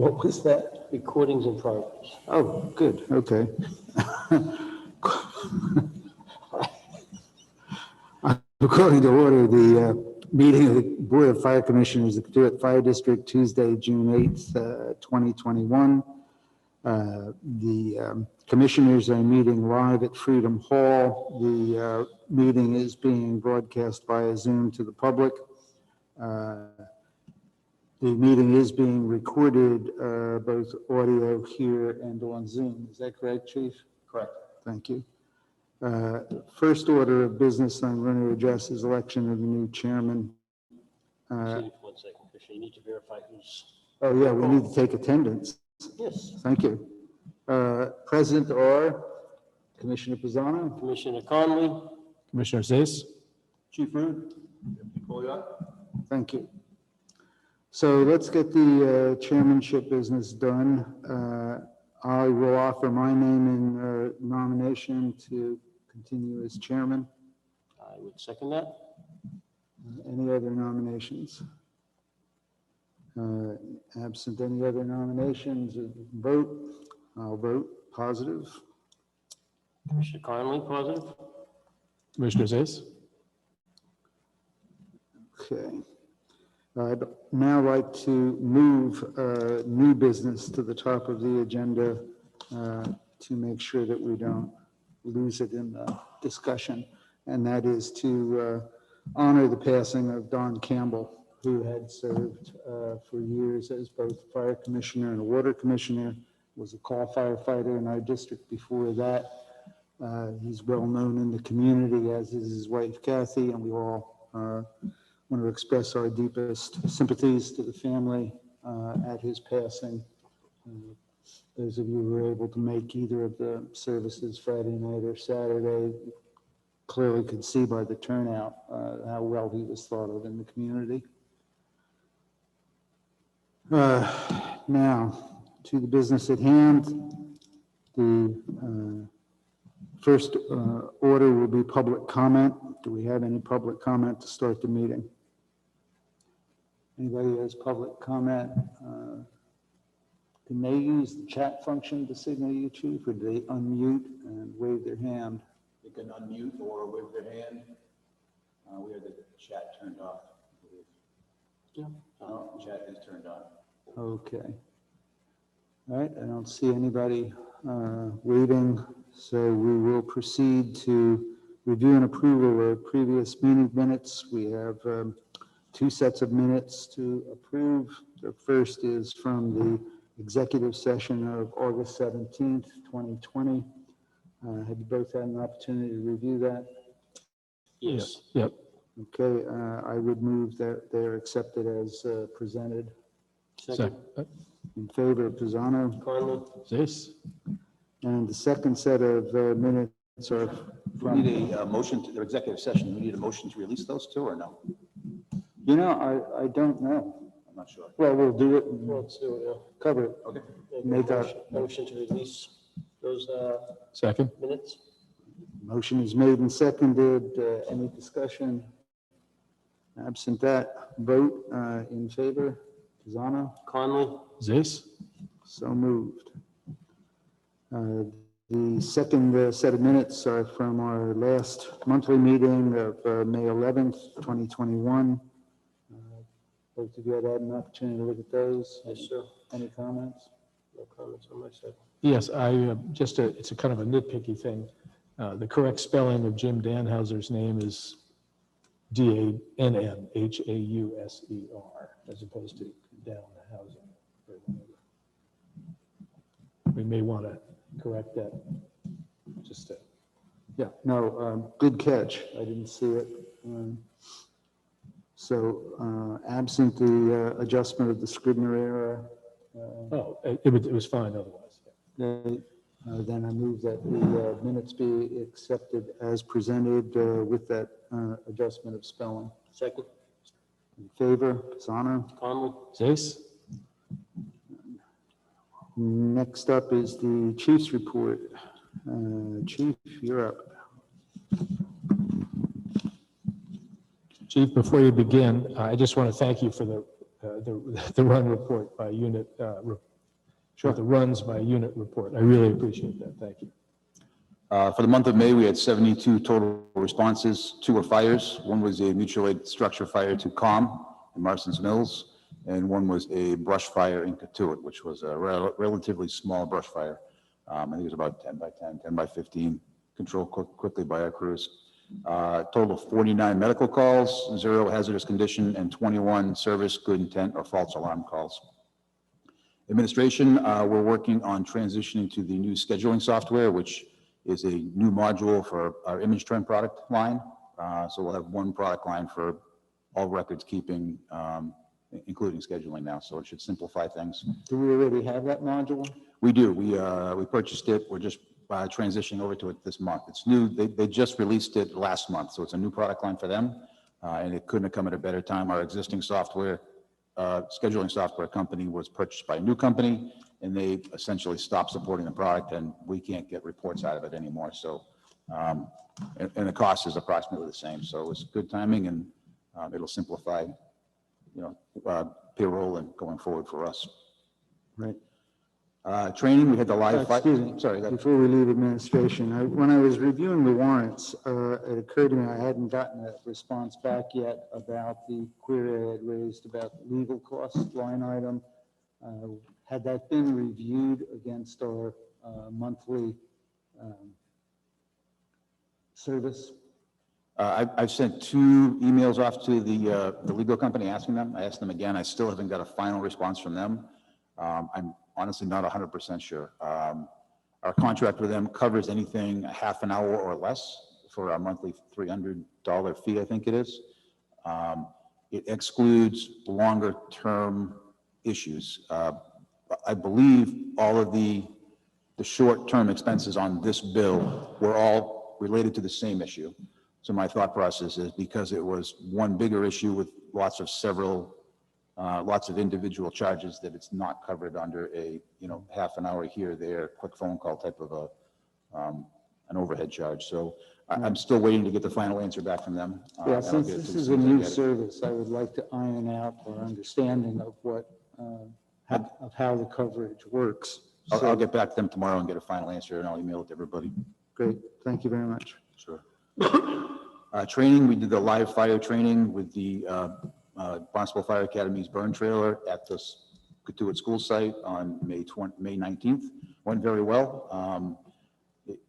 What was that? Recordings in progress. Oh, good, okay. According to order, the meeting of the Board of Fire Commissioners of the Katuitt Fire District, Tuesday, June 8th, 2021. The commissioners are meeting live at Freedom Hall. The meeting is being broadcast via Zoom to the public. The meeting is being recorded, both audio here and on Zoom. Is that correct, Chief? Correct. Thank you. First order of business I'm going to address is election of the new chairman. Excuse me for 1 second, Commissioner. You need to verify who's. Oh, yeah, we need to take attendance. Yes. Thank you. Present are Commissioner Pisano, Commissioner Conley. Commissioner Zais? Chief Rude. thank you. So let's get the chairmanship business done. I will offer my name in nomination to continue as chairman. I would second that. Any other nominations? Absent any other nominations, vote. I'll vote positive. Commissioner Conley, positive. Commissioner Zais? Okay. I'd now like to move new business to the top of the agenda to make sure that we don't lose it in the discussion. And that is to honor the passing of Don Campbell, who had served for years as both fire commissioner and a water commissioner, was a call firefighter in our district before that. He's well known in the community, as is his wife Kathy, and we all want to express our deepest sympathies to the family at his passing. Those of you who were able to make either of the services Friday night or Saturday clearly could see by the turnout how well he was thought of in the community. Now, to the business at hand. The first order will be public comment. Do we have any public comment to start the meeting? Anybody has public comment? Can they use the chat function to signal you, Chief, or do they unmute and wave their hand? They can unmute or wave their hand. We have the chat turned off. Yeah. Chat is turned on. Okay. All right, I don't see anybody waving, so we will proceed to review and approval of previous meeting minutes. We have two sets of minutes to approve. The first is from the executive session of August 17th, 2020. Have you both had an opportunity to review that? Yes. Yep. Okay, I would move that they're accepted as presented. Second. In favor of Pisano. Conley. Zais? And the second set of minutes are We from, need a motion to the executive session. We need a motion to release those two or no? you know, I don't know. I'm not sure. Well, we'll do it and Let's do it, yeah. cover it. Okay. Make a Motion to release those Second? minutes. motion is made and seconded. Any discussion? Absent that, vote in favor. Pisano, Conley. Zais? so moved. The second set of minutes are from our last monthly meeting of May 11th, 2021. Both of you had an opportunity to look at those. Yes, sir. Any comments? No comments on my side. Yes, I it's a kind of a nitpicky thing. The correct spelling of Jim Danhauser's name is Dannhauser, as opposed to Danhauser. We may want to correct that. Just to, Yeah, no, good catch. I didn't see it. So absent the adjustment of the Scribner error, it was fine otherwise. then I move that the minutes be accepted as presented with that adjustment of spelling. Second. In favor, Pisano. Conley. Zais? Next up is the chief's report. Chief, you're up. Chief, before you begin, I just want to thank you for the run report by unit with the runs by unit report. I really appreciate that. Thank you. For the month of May, we had 72 total responses. 2 were fires. One was a mutual aid structure fire to COM in Marston's Mills, and one was a brush fire in Katuitt, which was a relatively small brush fire. I think it was about 10 by 10, 10 by 15, controlled quickly by our crews. Total of 49 medical calls, 0 hazardous condition, and 21 service, good intent, or false alarm calls. Administration, we're working on transitioning to the new scheduling software, which is a new module for our image trend product line. So we'll have one product line for all records keeping, including scheduling now. So it should simplify things. Do we already have that module? We do. We purchased it. We're just transitioning over to it this month. It's new. They just released it last month. So it's a new product line for them. And it couldn't have come at a better time. Our existing software, scheduling software company was purchased by a new company, and they essentially stopped supporting the product, and we can't get reports out of it anymore. So, and the cost is approximately the same. So it was good timing, and it'll simplify, payroll and going forward for us. Right. Training, we had the live. Excuse me, Sorry. before we leave administration, when I was reviewing the warrants, it occurred to me I hadn't gotten a response back yet about the query I had raised about the legal cost line item. Had that been reviewed against our monthly service? I've sent 2 emails off to the legal company asking them. I asked them again. I still haven't got a final response from them. I'm honestly not 100% sure. Our contract with them covers anything a half an hour or less for our monthly $300 fee, I think it is. It excludes longer term issues. I believe all of the short-term expenses on this bill were all related to the same issue. So my thought process is because it was one bigger issue with lots of individual charges, that it's not covered under a, half an hour here, there, quick phone call type of an overhead charge. So I'm still waiting to get the final answer back from them. Yeah, and I'll since get it this to is them a as soon as I new get it. service, I would like to iron out our understanding of what, of how the coverage works. I'll get back to them tomorrow and get a final answer, and I'll email it to everybody. Great, thank you very much. Sure. Training, we did the live fire training with the Barnstable Fire Academy's burn trailer at the Katuitt School site on May 19th. Went very well.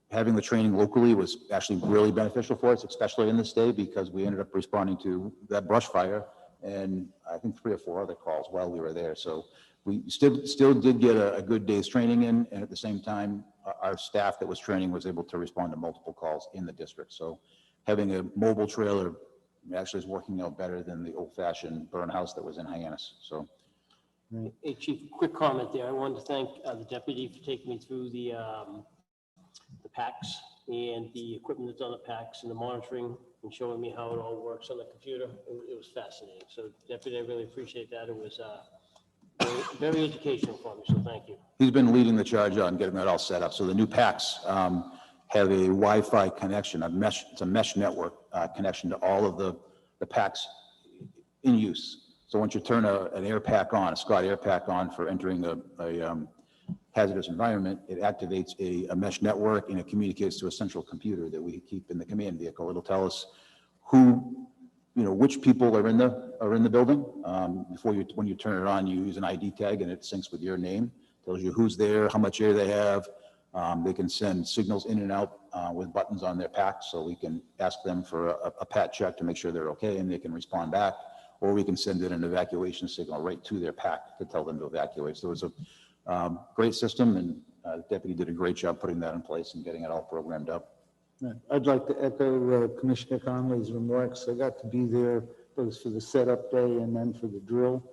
Having the training locally was actually really beneficial for us, especially in this day, because we ended up responding to that brush fire and I think 3 or 4 other calls while we were there. So we still did get a good day's training in, and at the same time, our staff that was training was able to respond to multiple calls in the district. So having a mobile trailer actually is working out better than the old-fashioned burn house that was in Hyannis. So, Hey, Chief, quick comment there. I wanted to thank the deputy for taking me through the packs and the equipment that's on the packs and the monitoring and showing me how it all works on the computer. It was fascinating. So deputy, I really appreciate that. It was very educational for me, so thank you. he's been leading the charge on getting that all set up. So the new packs have a Wi-Fi connection, it's a mesh network connection to all of the packs in use. So once you turn an air pack on, a Scott air pack on for entering a hazardous environment, it activates a mesh network, and it communicates to a central computer that we keep in the command vehicle. It'll tell us which people are in the building. When you turn it on, you use an ID tag, and it syncs with your name. Tells you who's there, how much air they have. They can send signals in and out with buttons on their pack, so we can ask them for a pat check to make sure they're okay, and they can respond back. Or we can send in an evacuation signal right to their pack to tell them to evacuate. So it's a great system, and the deputy did a great job putting that in place and getting it all programmed up. I'd like to echo Commissioner Conley's remarks. I got to be there both for the setup day and then for the drill.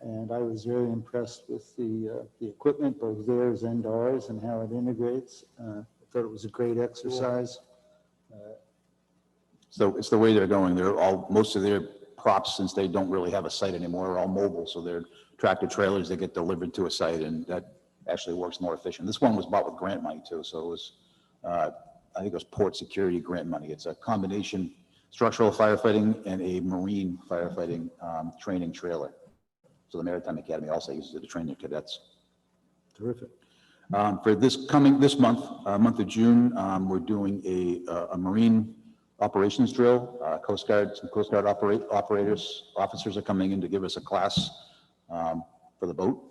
And I was very impressed with the equipment, both theirs and ours, and how it integrates. I thought it was a great exercise. So it's the way they're going. Most of their props, since they don't really have a site anymore, are all mobile. So they're tractor trailers that get delivered to a site, and that actually works more efficient. This one was bought with grant money too. So it was, I think it was Port Security grant money. It's a combination structural firefighting and a marine firefighting training trailer. So the Maritime Academy also uses it to train their cadets. Terrific. For this month of June, we're doing a marine operations drill. Some Coast Guard officers are coming in to give us a class for the boat.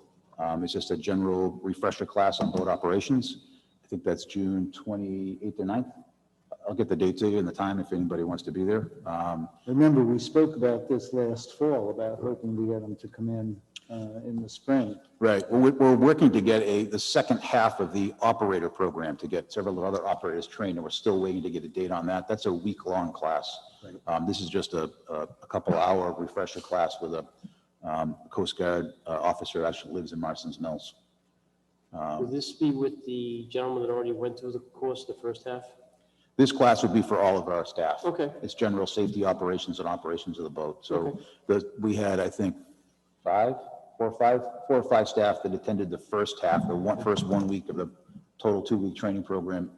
It's just a general refresher class on boat operations. I think that's June 28th or 9th. I'll get the date to you and the time if anybody wants to be there. Remember, we spoke about this last fall, about hoping to get them to come in the spring. Right. Well, we're working to get the second half of the operator program to get several other operators trained, and we're still waiting to get a date on that. That's a week-long class. Right. This is just a couple-hour refresher class with a Coast Guard officer that actually lives in Marston's Mills. Will this be with the gentleman that already went through the course, the first half? This class would be for all of our staff. Okay. It's general safety operations and operations of the boat. So we had, I think, four or five staff that attended the first half, first 1 week of the total 2-week training program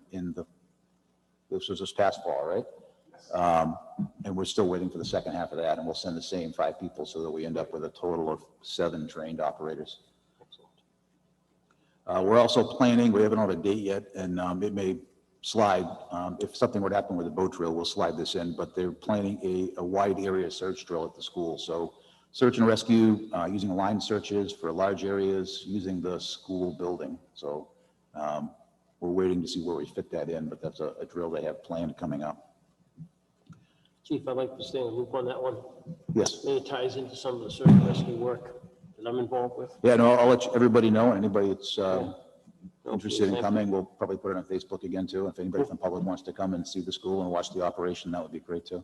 this was this past fall, right? And we're still waiting for the second half of that, and we'll send the same 5 people so that we end up with a total of 7 trained operators. We're also planning, we haven't had a date yet, and it may slide. If something would happen with the boat drill, we'll slide this in, but they're planning a wide area search drill at the school. So search and rescue, using line searches for large areas, using the school building. So we're waiting to see where we fit that in, but that's a drill they have planned coming up. Chief, I'd like to stay in the loop on that one. Yes. Maybe it ties into some of the search and rescue work that I'm involved with. Yeah, no, I'll let everybody know. Anybody that's interested in coming, we'll probably put it on Facebook again too. If anybody from the public wants to come and see the school and watch the operation, that would be great too.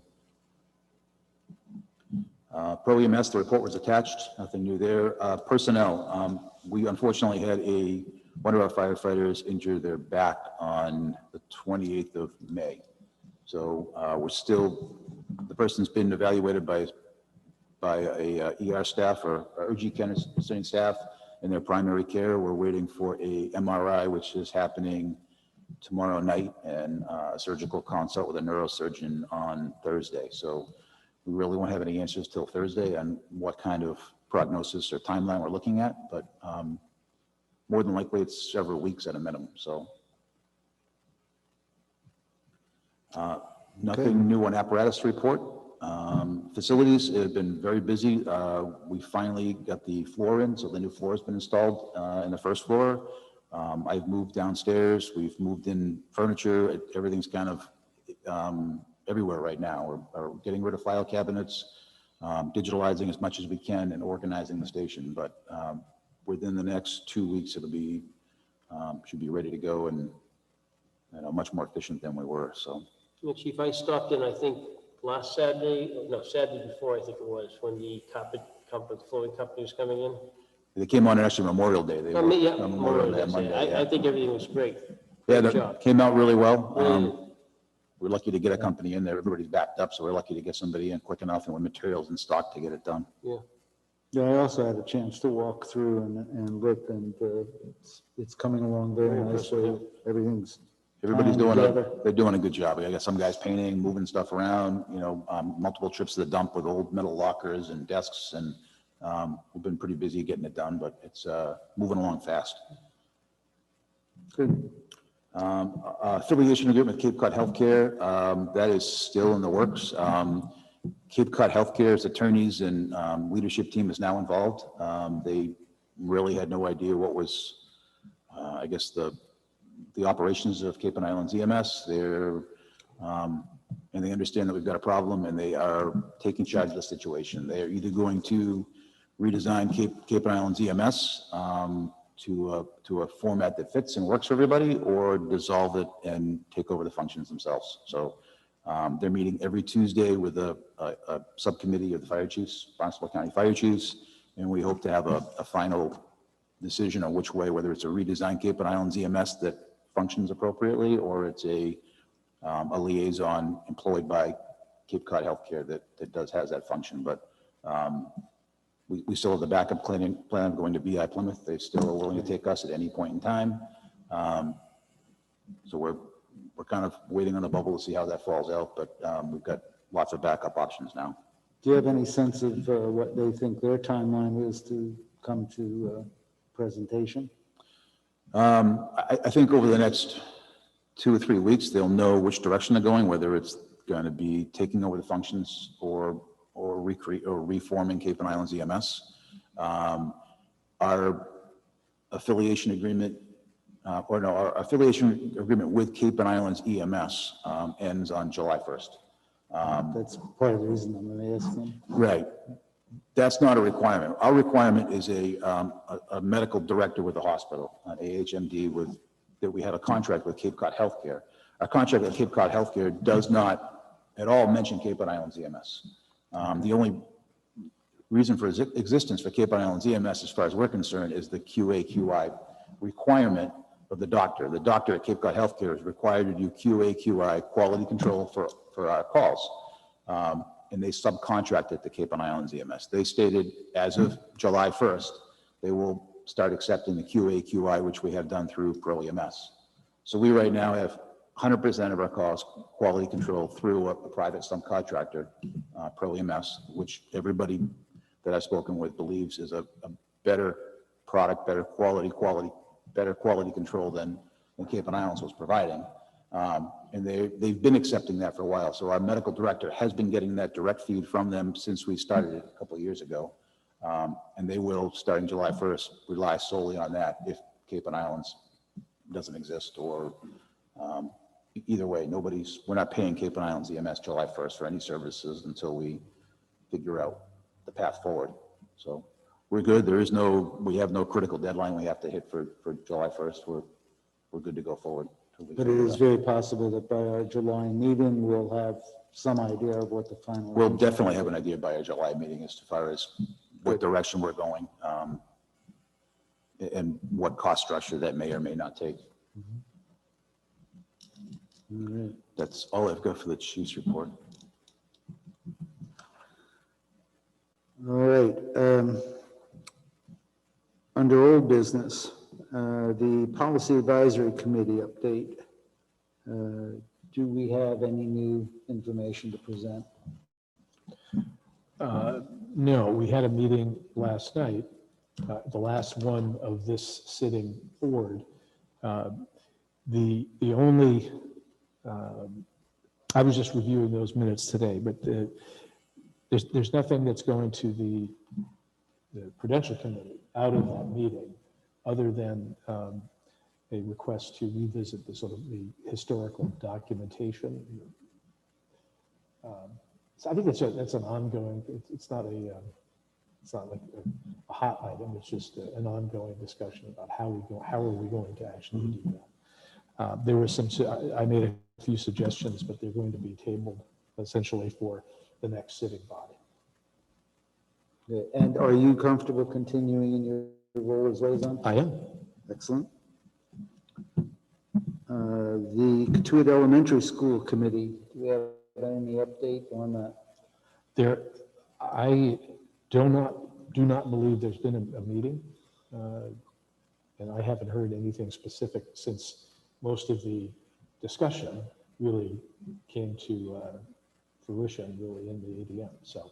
Pro EMS, the report was attached, nothing new there. Personnel, we unfortunately had one of our firefighters injure their back on the 28th of May. So the person's been evaluated by a ER staff or urgent care staff in their primary care. We're waiting for a MRI, which is happening tomorrow night, and a surgical consult with a neurosurgeon on Thursday. So we really won't have any answers till Thursday on what kind of prognosis or timeline we're looking at, but more than likely it's several weeks at a minimum. So nothing new on apparatus report. Facilities have been very busy. We finally got the floor in, so the new floor has been installed in the first floor. I've moved downstairs. We've moved in furniture. Everything's kind of everywhere right now. We're getting rid of file cabinets, digitalizing as much as we can, and organizing the station. But within the next 2 weeks, it'll be should be ready to go and much more efficient than we were. So, Chief, I stopped in, I think, last Saturday, no, Saturday before, I think it was, when the carpet company, flooring company was coming in. they came on actually Memorial Day. They were Yeah, Memorial Day, Monday. I think everything was great. Yeah, Good that job. came out really well. We're lucky to get a company in there. Everybody's backed up, so we're lucky to get somebody in quick enough and with materials in stock to get it done. Yeah. Yeah, I also had a chance to walk through and look, and it's coming along very nicely. Everybody's together. they're doing a good job. I got some guys painting, moving stuff around, multiple trips to the dump with old metal lockers and desks, and we've been pretty busy getting it done, but it's moving along fast. Good. Affiliation agreement with Cape Cod Healthcare, that is still in the works. Cape Cod Healthcare's attorneys and leadership team is now involved. They really had no idea what was, I guess, the operations of Cape and Islands EMS. And they understand that we've got a problem, and they are taking charge of the situation. They are either going to redesign Cape and Islands EMS to a format that fits and works for everybody, or dissolve it and take over the functions themselves. So they're meeting every Tuesday with a subcommittee of the fire chiefs, Barnstable County Fire Chiefs, and we hope to have a final decision on which way, whether it's a redesigned Cape and Islands EMS that functions appropriately, or it's a liaison employed by Cape Cod Healthcare that has that function. But we still have the backup plan of going to BI Plymouth. They still are willing to take us at any point in time. So we're kind of waiting on the bubble to see how that falls out, but we've got lots of backup options now. Do you have any sense of what they think their timeline is to come to presentation? I think over the next 2 or 3 weeks, they'll know which direction they're going, whether it's going to be taking over the functions or reforming Cape and Islands EMS. Our affiliation agreement, our affiliation agreement with Cape and Islands EMS ends on July 1st. That's part of the reason I'm asking. Right. That's not a requirement. Our requirement is a medical director with the hospital, an AHMD that we have a contract with Cape Cod Healthcare. Our contract with Cape Cod Healthcare does not at all mention Cape and Islands EMS. The only reason for existence for Cape and Islands EMS, as far as we're concerned, is the QA/QI requirement of the doctor. The doctor at Cape Cod Healthcare is required to do QA/QI quality control for our calls. And they subcontract it to Cape and Islands EMS. They stated as of July 1st, they will start accepting the QA/QI, which we have done through Pro EMS. So we right now have 100% of our calls quality control through a private subcontractor, Pro EMS, which everybody that I've spoken with believes is a better product, better quality control than Cape and Islands was providing. And they've been accepting that for a while. So our medical director has been getting that direct feed from them since we started it a couple of years ago. And they will, starting July 1st, rely solely on that if Cape and Islands doesn't exist, or either way, we're not paying Cape and Islands EMS July 1st for any services until we figure out the path forward. So we're good. We have no critical deadline we have to hit for July 1st. We're good to go forward. But it is very possible that by our July meeting, we'll have some idea of what the final. We'll definitely have an idea by our July meeting as far as what direction we're going, and what cost structure that may or may not take. All right. That's all I've got for the chief's report. All right. Under old business, the Policy Advisory Committee update. Do we have any new information to present? No, we had a meeting last night, the last one of this sitting board. The only, I was just reviewing those minutes today, but there's nothing that's going to the Prudential Committee out of that meeting, other than a request to revisit the sort of the historical documentation. So I think that's an ongoing. It's not like a hot item. It's just an ongoing discussion about how are we going to actually do that. There were I made a few suggestions, but they're going to be tabled essentially for the next sitting body. And are you comfortable continuing in your role as liaison? I am. Excellent. The Katuitt Elementary School Committee, do we have any update on that? I do not believe there's been a meeting, and I haven't heard anything specific since most of the discussion really came to fruition really in the ADM. So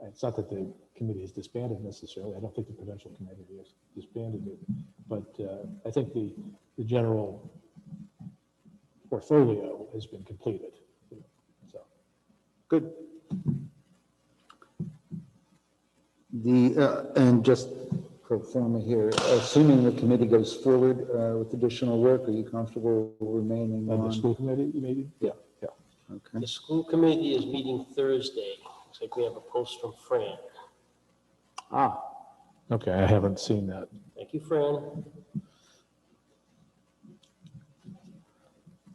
it's not that the committee is disbanded necessarily. I don't think the Prudential Committee has disbanded it, but I think the general portfolio has been completed. So Good. And just pro forma here, assuming the committee goes forward with additional work, are you comfortable remaining the on? school committee, maybe? Yeah. Okay. The school committee is meeting Thursday. Looks like we have a post from Fran. Okay, I haven't seen that. Thank you, Fran.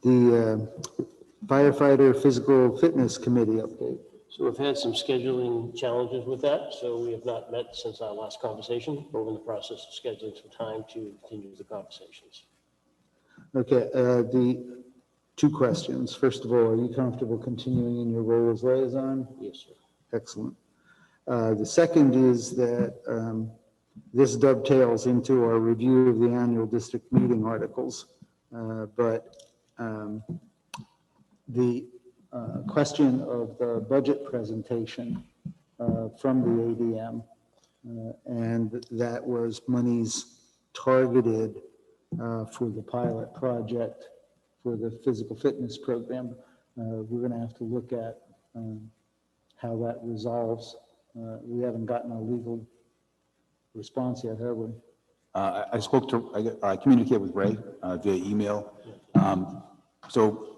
The Firefighter Physical Fitness Committee update. So we've had some scheduling challenges with that, so we have not met since our last conversation. We're in the process of scheduling some time to continue the conversations. Okay, the two questions. First of all, are you comfortable continuing in your role as liaison? Yes, sir. Excellent. The second is that this dovetails into our review of the annual district meeting articles, but the question of the budget presentation from the ADM, and that was monies targeted for the pilot project for the physical fitness program. We're going to have to look at how that resolves. We haven't gotten a legal response yet, have we? I communicated with Ray via email. So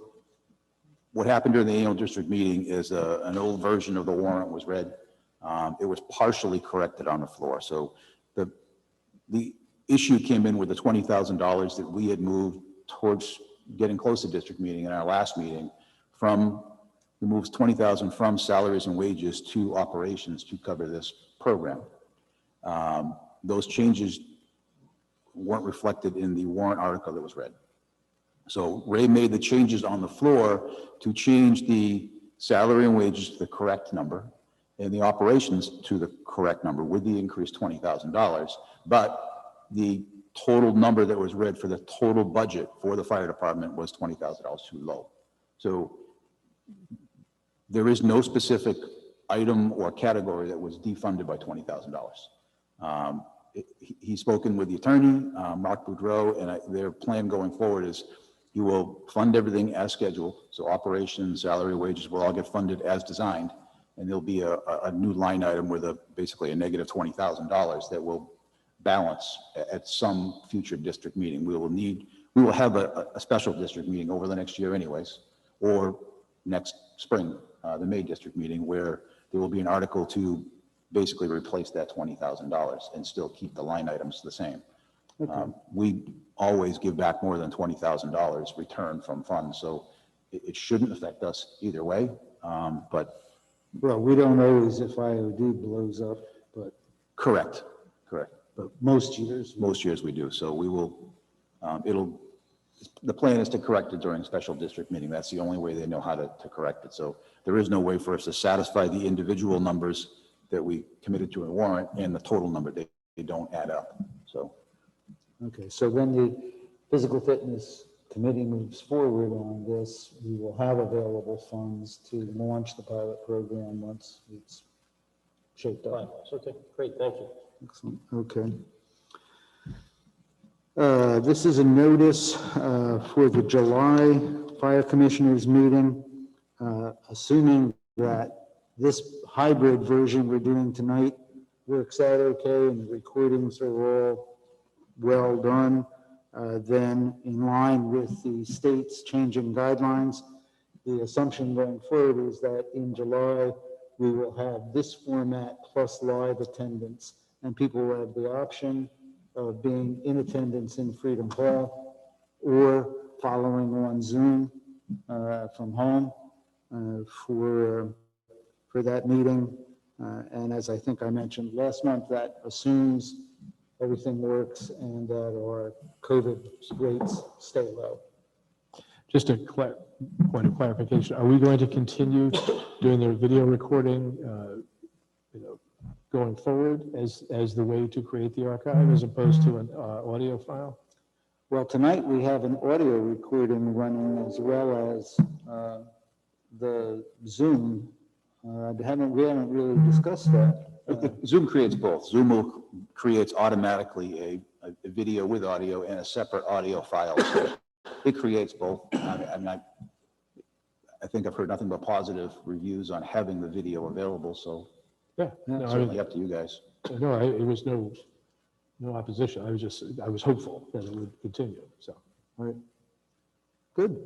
what happened during the annual district meeting is an old version of the warrant was read. It was partially corrected on the floor. So the issue came in with the $20,000 that we had moved towards getting close to district meeting in our last meeting we moved 20,000 from salaries and wages to operations to cover this program. Those changes weren't reflected in the warrant article that was read. So Ray made the changes on the floor to change the salary and wages to the correct number and the operations to the correct number with the increased $20,000. But the total number that was read for the total budget for the fire department was $20,000 too low. So there is no specific item or category that was defunded by $20,000. He's spoken with the attorney, Mark Boudreau, and their plan going forward is he will fund everything as scheduled. So operations, salary, wages will all get funded as designed. And there'll be a new line item with basically a negative $20,000 that will balance at some future district meeting. We will have a special district meeting over the next year anyways, or next spring, the May district meeting, where there will be an article to basically replace that $20,000 and still keep the line items the same. Okay. We always give back more than $20,000 return from funds, so it shouldn't affect us either way. But well, we don't always if IOD blows up, but correct. But most years we do. So we will. The plan is to correct it during special district meeting. That's the only way they know how to correct it. So there is no way for us to satisfy the individual numbers that we committed to in warrant and the total number. They don't add up. So. Okay, so when the physical fitness committee moves forward on this, we will have available funds to launch the pilot program once it's shaped Right. up. Okay, great, thank you. Excellent. Okay. This is a notice for the July Fire Commissioners meeting. Assuming that this hybrid version we're doing tonight works out okay and the recordings are all well done, then in line with the state's changing guidelines, the assumption going forward is that in July, we will have this format plus live attendance, and people will have the option of being in attendance in Freedom Hall or following on Zoom from home for that meeting. And as I think I mentioned last month, that assumes everything works and that our COVID rates stay low. Just a point of clarification, are we going to continue doing the video recording, going forward as the way to create the archive as opposed to an audio file? Well, tonight we have an audio recording running as well as the Zoom. We haven't really discussed that. Zoom creates both. Zoom creates automatically a video with audio and a separate audio file. So it creates both. I think I've heard nothing but positive reviews on having the video available. So Yeah, certainly up to you guys. No, it was no opposition. I was hopeful that it would continue. So, All right. Good.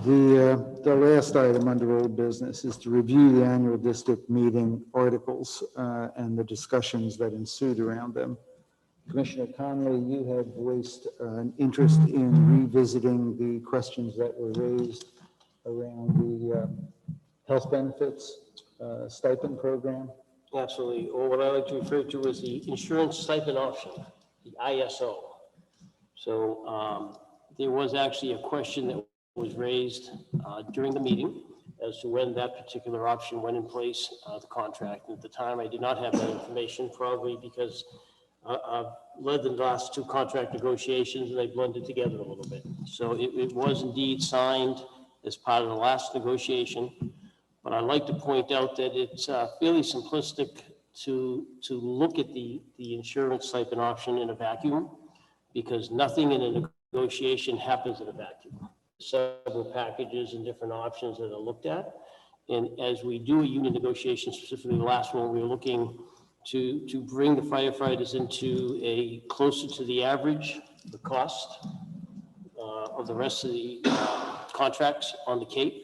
The last item under old business is to review the annual district meeting articles and the discussions that ensued around them. Commissioner Conley, you had voiced an interest in revisiting the questions that were raised around the health benefits stipend program. Absolutely, or what I like to refer to as the insurance stipend option, the ISO. So there was actually a question that was raised during the meeting as to when that particular option went in place, the contract. And at the time, I did not have that information, probably because I've led the last two contract negotiations and they blended together a little bit. So it was indeed signed as part of the last negotiation. But I'd like to point out that it's fairly simplistic to look at the insurance stipend option in a vacuum, because nothing in a negotiation happens in a vacuum. Several packages and different options that are looked at. And as we do a union negotiation, specifically the last one, we were looking to bring the firefighters into a closer to the average, the cost of the rest of the contracts on the Cape.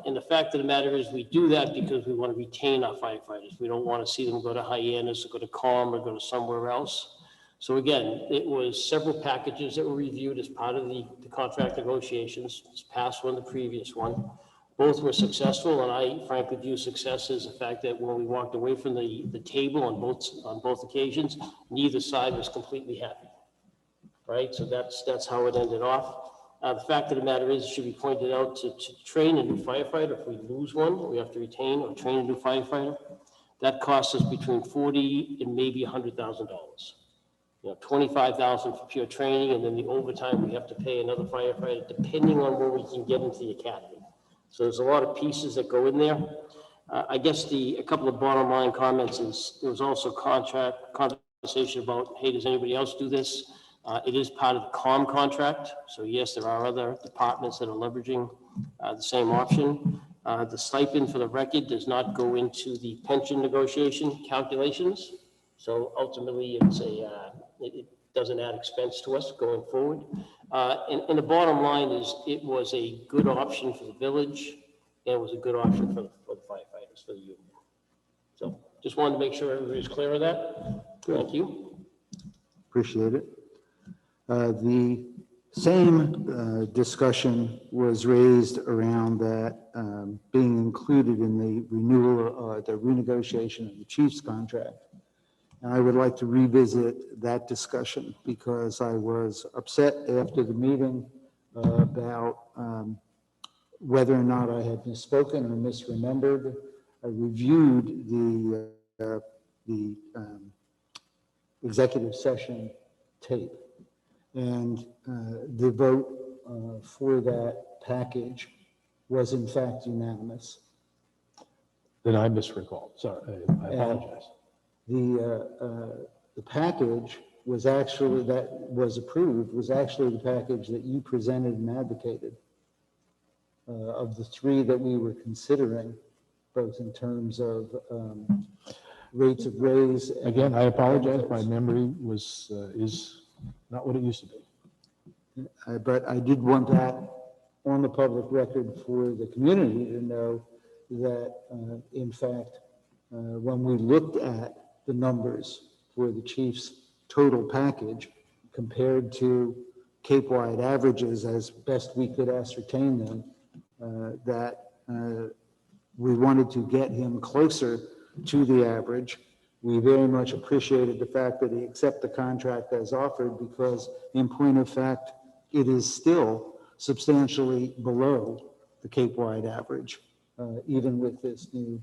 And the fact of the matter is, we do that because we want to retain our firefighters. We don't want to see them go to Hyannis or go to Calm or go to somewhere else. So again, it was several packages that were reviewed as part of the contract negotiations, this past one, the previous one. Both were successful, and I frankly view success as the fact that when we walked away from the table on both occasions, neither side was completely happy. Right, so that's how it ended off. The fact of the matter is, it should be pointed out, to train a new firefighter, if we lose one, we have to retain or train a new firefighter. That costs us between $40,000 and maybe $100,000. You know, $25,000 for pure training, and then the overtime we have to pay another firefighter, depending on where we can get into the academy. So there's a lot of pieces that go in there. I guess a couple of bottom line comments is, there was also conversation about, hey, does anybody else do this? It is part of the COM contract. So yes, there are other departments that are leveraging the same option. The stipend, for the record, does not go into the pension negotiation calculations. So ultimately, it doesn't add expense to us going forward. And the bottom line is, it was a good option for the village, and it was a good option for the firefighters, for the union. So just wanted to make sure everybody's clear of that. Thank you. Appreciate it. The same discussion was raised around that being included in the renewal, the renegotiation of the chief's contract. And I would like to revisit that discussion, because I was upset after the meeting about whether or not I had misspoken or misremembered. I reviewed the executive session tape, and the vote for that package was in fact unanimous. Then I misrecalled, sorry, I apologize. The package was actually, that was approved, was actually the package that you presented and advocated of the three that we were considering, both in terms of rates of raise. Again, I apologize, my memory is not what it used to be. But I did want that on the public record for the community to know that, in fact, when we looked at the numbers for the chief's total package compared to Cape-wide averages as best we could ascertain them, that we wanted to get him closer to the average. We very much appreciated the fact that he accepted the contract as offered, because in point of fact, it is still substantially below the Cape-wide average, even with this new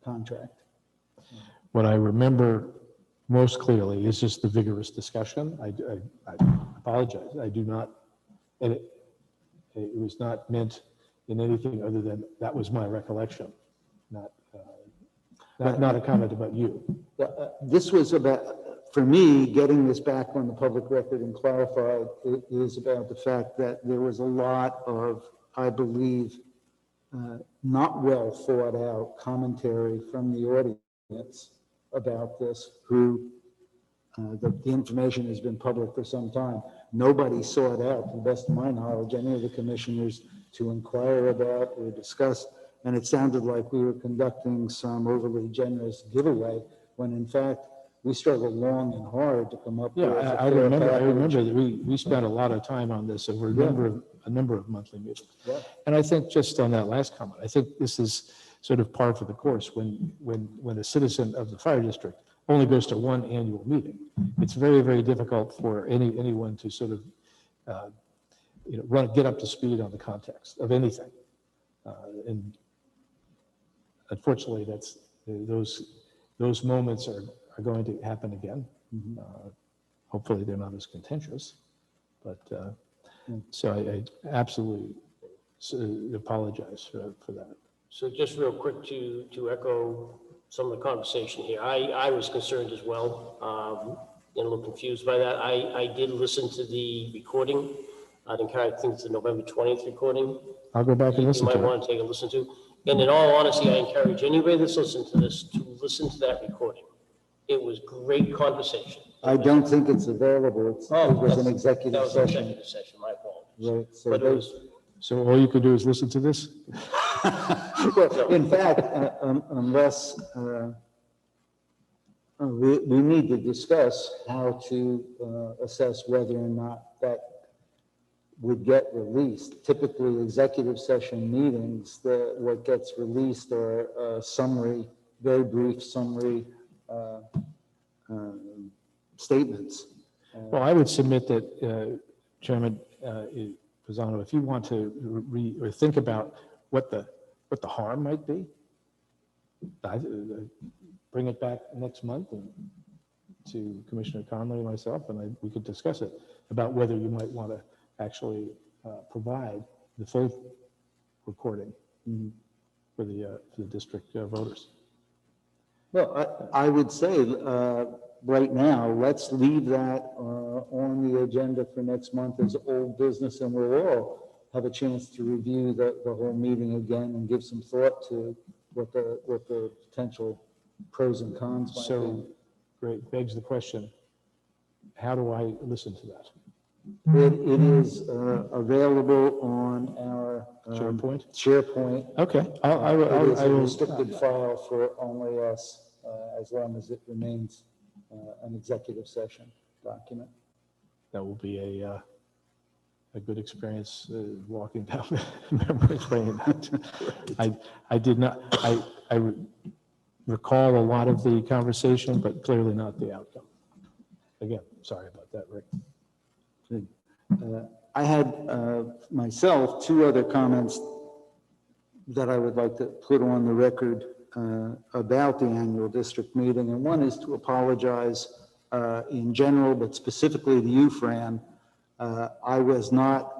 contract. What I remember most clearly is just the vigorous discussion. I apologize. I do not, and it was not meant in anything other than that was my recollection, not a comment about you. This was about, for me, getting this back on the public record and clarified, it is about the fact that there was a lot of, I believe, not well thought out commentary from the audience about this, who the information has been public for some time. Nobody sought out, to the best of my knowledge, any of the commissioners to inquire about or discuss, and it sounded like we were conducting some overly generous giveaway, when in fact we struggled long and hard to come up with a I fair remember package. that we spent a lot of time on this over a number of monthly meetings. Yeah. And I think, just on that last comment, I think this is sort of par for the course. When a citizen of the fire district only goes to one annual meeting, it's very, very difficult for anyone to sort of get up to speed on the context of anything. And unfortunately, those moments are going to happen again. Hopefully they're not as contentious, but so I absolutely apologize for that. So just real quick to echo some of the conversation here. I was concerned as well, and a little confused by that. I did listen to the recording. I think it's the November 20th recording. I'll go back and You listen might to it. want to take a listen to. And in all honesty, I encourage anybody that's listening to this to listen to that recording. It was great conversation. I don't think it's available. It was an That executive was an session. executive session, my apologies. Right, so But it they- was, So all you could do is listen to this? Well, in fact, unless, we need to discuss how to assess whether or not that would get released. Typically, executive session meetings, what gets released are summary, very brief summary statements. Well, I would submit that, Chairman Pisano, if you want to or think about what the harm might be, bring it back next month to Commissioner Conley and myself, and we could discuss it about whether you might want to actually provide the full recording for the district voters. Well, I would say, right now, let's leave that on the agenda for next month as old business, and we'll all have a chance to review the whole meeting again and give some thought to what the potential pros and cons might be. So, great, begs the question, how do I listen to that? It is available on our SharePoint? SharePoint. Okay, It is I a will, restricted file for only us, as long as it remains an executive session document. that will be a good experience walking down memory lane. I did not, I recall a lot of the conversation, but clearly not the outcome. Again, sorry about that, Rick. I had myself two other comments that I would like to put on the record about the annual district meeting, and one is to apologize in general, but specifically to you, Fran. I was not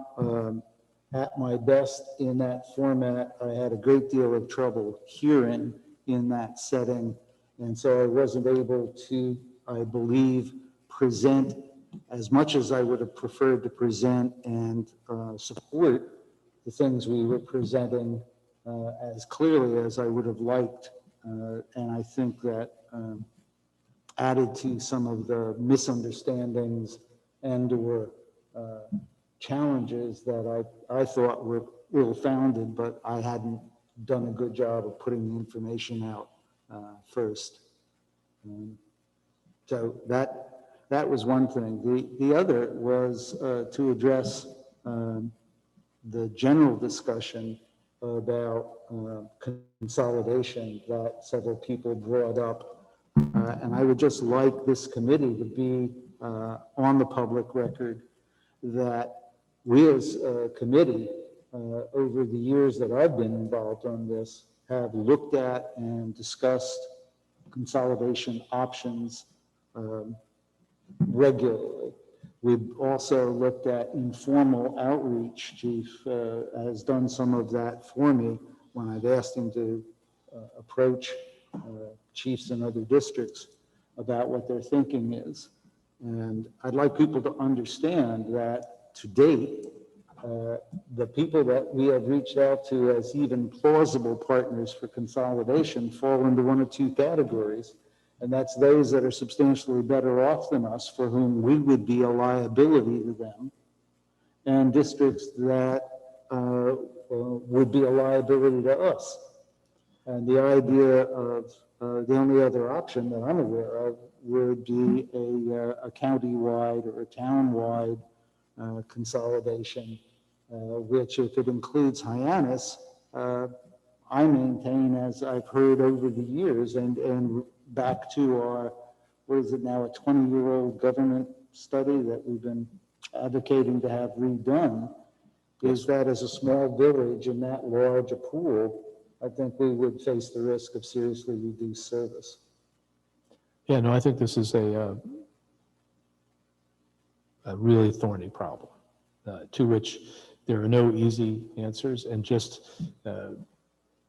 at my best in that format. I had a great deal of trouble hearing in that setting, and so I wasn't able to, I believe, present as much as I would have preferred to present and support the things we were presenting as clearly as I would have liked. And I think that added to some of the misunderstandings and/or challenges that I thought were ill-founded, but I hadn't done a good job of putting the information out first. So that was one thing. The other was to address the general discussion about consolidation that several people brought up. And I would just like this committee to be on the public record that we as a committee, over the years that I've been involved on this, have looked at and discussed consolidation options regularly. We've also looked at informal outreach. Chief has done some of that for me when I've asked him to approach chiefs in other districts about what their thinking is. And I'd like people to understand that to date, the people that we have reached out to as even plausible partners for consolidation fall into one of two categories. And that's those that are substantially better off than us, for whom we would be a liability to them, and districts that would be a liability to us. And the idea of the only other option that I'm aware of would be a county-wide or a town-wide consolidation, which, if it includes Hyannis, I maintain, as I've heard over the years, and back to our, what is it now, a 20-year-old government study that we've been advocating to have redone, is that as a small village in that large a pool, I think we would face the risk of seriously reduced service. Yeah, no, I think this is a really thorny problem to which there are no easy answers, and just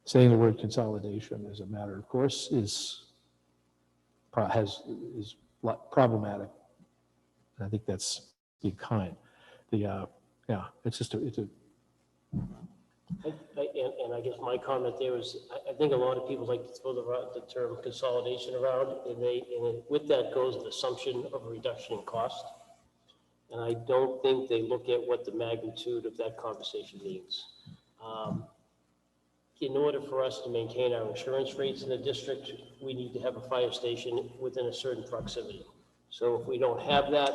saying the word consolidation as a matter of course is problematic. And I think that's being kind. Yeah, it's just it's a, And I guess my comment there is, I think a lot of people like to throw the term consolidation around, and with that goes the assumption of a reduction in cost. And I don't think they look at what the magnitude of that conversation means. In order for us to maintain our insurance rates in the district, we need to have a fire station within a certain proximity. So if we don't have that,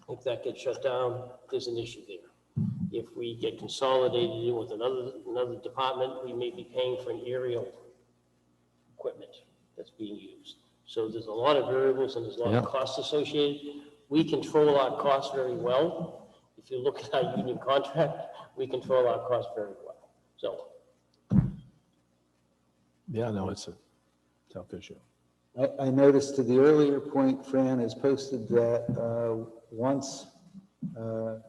if that gets shut down, there's an issue there. If we get consolidated in with another department, we may be paying for an aerial equipment that's being used. So there's a lot of variables and there's a lot of costs associated. We control our costs very well. If you look at our union contract, we control our costs very well. So. yeah, no, it's a tough issue. I noticed to the earlier point, Fran has posted that once the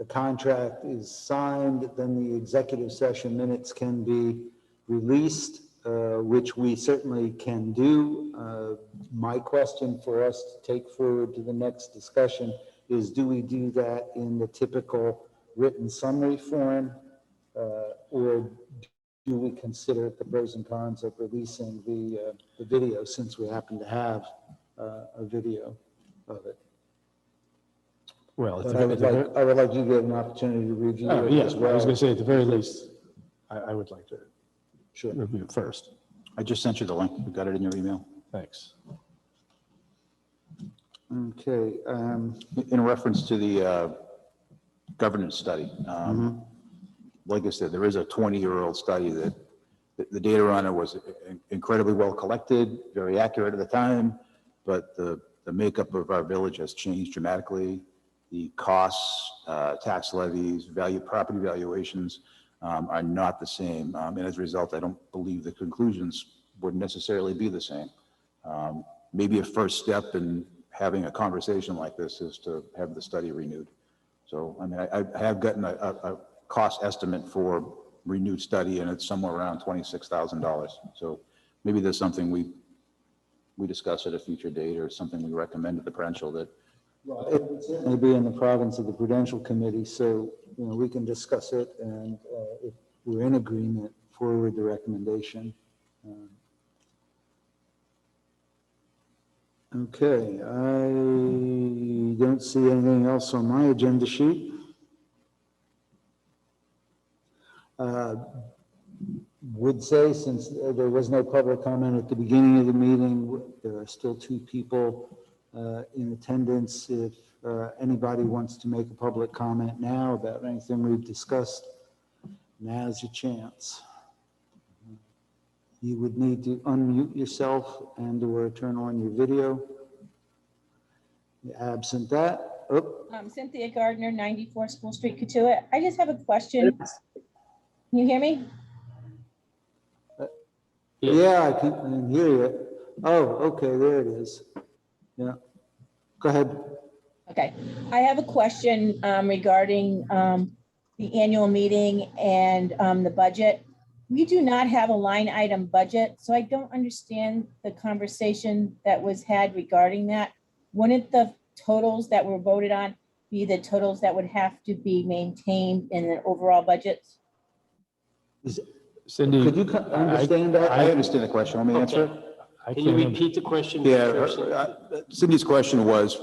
contract is signed, then the executive session minutes can be released, which we certainly can do. My question for us to take forward to the next discussion is, do we do that in the typical written summary form, or do we consider the pros and cons of releasing the video, since we happen to have a video of it? Well, But I would like you to get an opportunity to review it yeah, as I well. was going to say at the very least, I would like to Sure. review it first. I just sent you the link. You got it in your email. Thanks. Okay. In reference to the governance study, like I said, there is a 20-year-old study that the data on it was incredibly well collected, very accurate at the time, but the makeup of our village has changed dramatically. The costs, tax levies, property valuations are not the same. And as a result, I don't believe the conclusions would necessarily be the same. Maybe a first step in having a conversation like this is to have the study renewed. So, I mean, I have gotten a cost estimate for renewed study, and it's somewhere around $26,000. So maybe there's something we discuss at a future date, or something we recommend to the Prudential that. Well, it would certainly be in the province of the Prudential Committee, so, we can discuss it, and if we're in agreement, forward the recommendation. Okay, I don't see anything else on my agenda sheet. Would say, since there was no public comment at the beginning of the meeting, there are still 2 people in attendance. If anybody wants to make a public comment now about anything we've discussed, now's your chance. You would need to unmute yourself and/or turn on your video. Absent that, Cynthia Gardner, 94 School Street, Katuah. I just have a question. Can you hear me? yeah, I can hear you. Oh, okay, there it is. Yeah, go ahead. Okay. I have a question regarding the annual meeting and the budget. We do not have a line item budget, so I don't understand the conversation that was had regarding that. Wouldn't the totals that were voted on be the totals that would have to be maintained in the overall budget? Cindy, Could you understand that? I understand the question. Want me to answer it? I Can you can't, repeat the question? Yeah, Kirsten? Cindy's question was,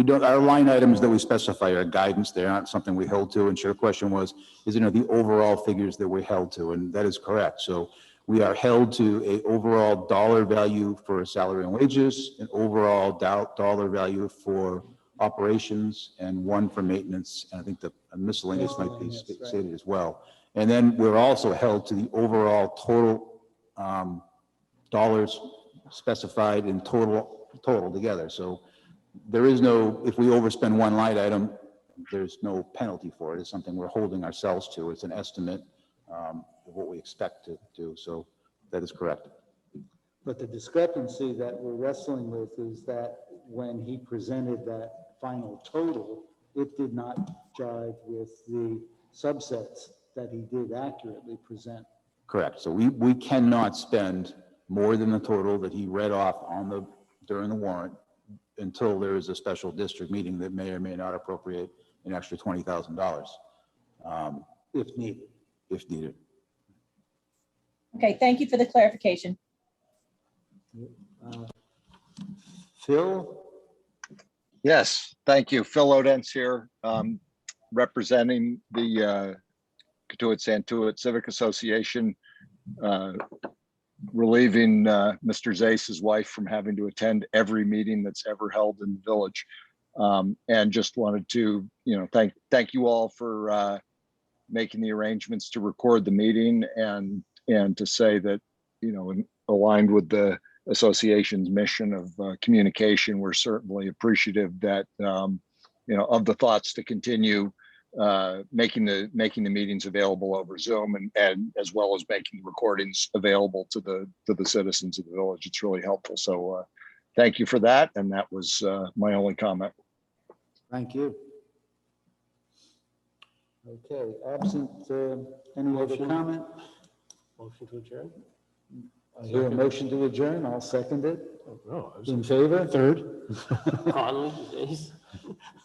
our line items that we specify are guidance. They're not something we held to. And her question was, the overall figures that we're held to? And that is correct. So we are held to a overall dollar value for salary and wages, an overall dollar value for operations, and one for maintenance. And I think the miscellaneous might be stated as well. And then we're also held to the overall total dollars specified in total together. So there is no, if we overspend one line item, there's no penalty for it. It's something we're holding ourselves to. It's an estimate of what we expect to do. So that is correct. But the discrepancy that we're wrestling with is that when he presented that final total, it did not jive with the subsets that he did accurately present. Correct. So we cannot spend more than the total that he read off during the warrant until there is a special district meeting that may or may not appropriate an extra $20,000 If needed. if needed. Okay, thank you for the clarification. Phil? Yes, thank you. Phil Odense here, representing the Katuitt-Santuit Civic Association, relieving Mr. Zace's wife from having to attend every meeting that's ever held in the village. And just wanted to, thank you all for making the arrangements to record the meeting and to say that, aligned with the association's mission of communication, we're certainly appreciative that, of the thoughts to continue making the meetings available over Zoom and as well as making recordings available to the citizens of the village. It's really helpful. So thank you for that. And that was my only comment. Thank you. Okay, absent any other Motion. comment? Motion to adjourn? I hear a motion to adjourn. I'll second it. Oh, I was In favor? third. Conley, Zace?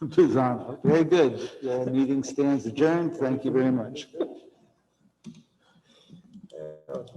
Pisano. Very good. The meeting stands adjourned. Thank you very much.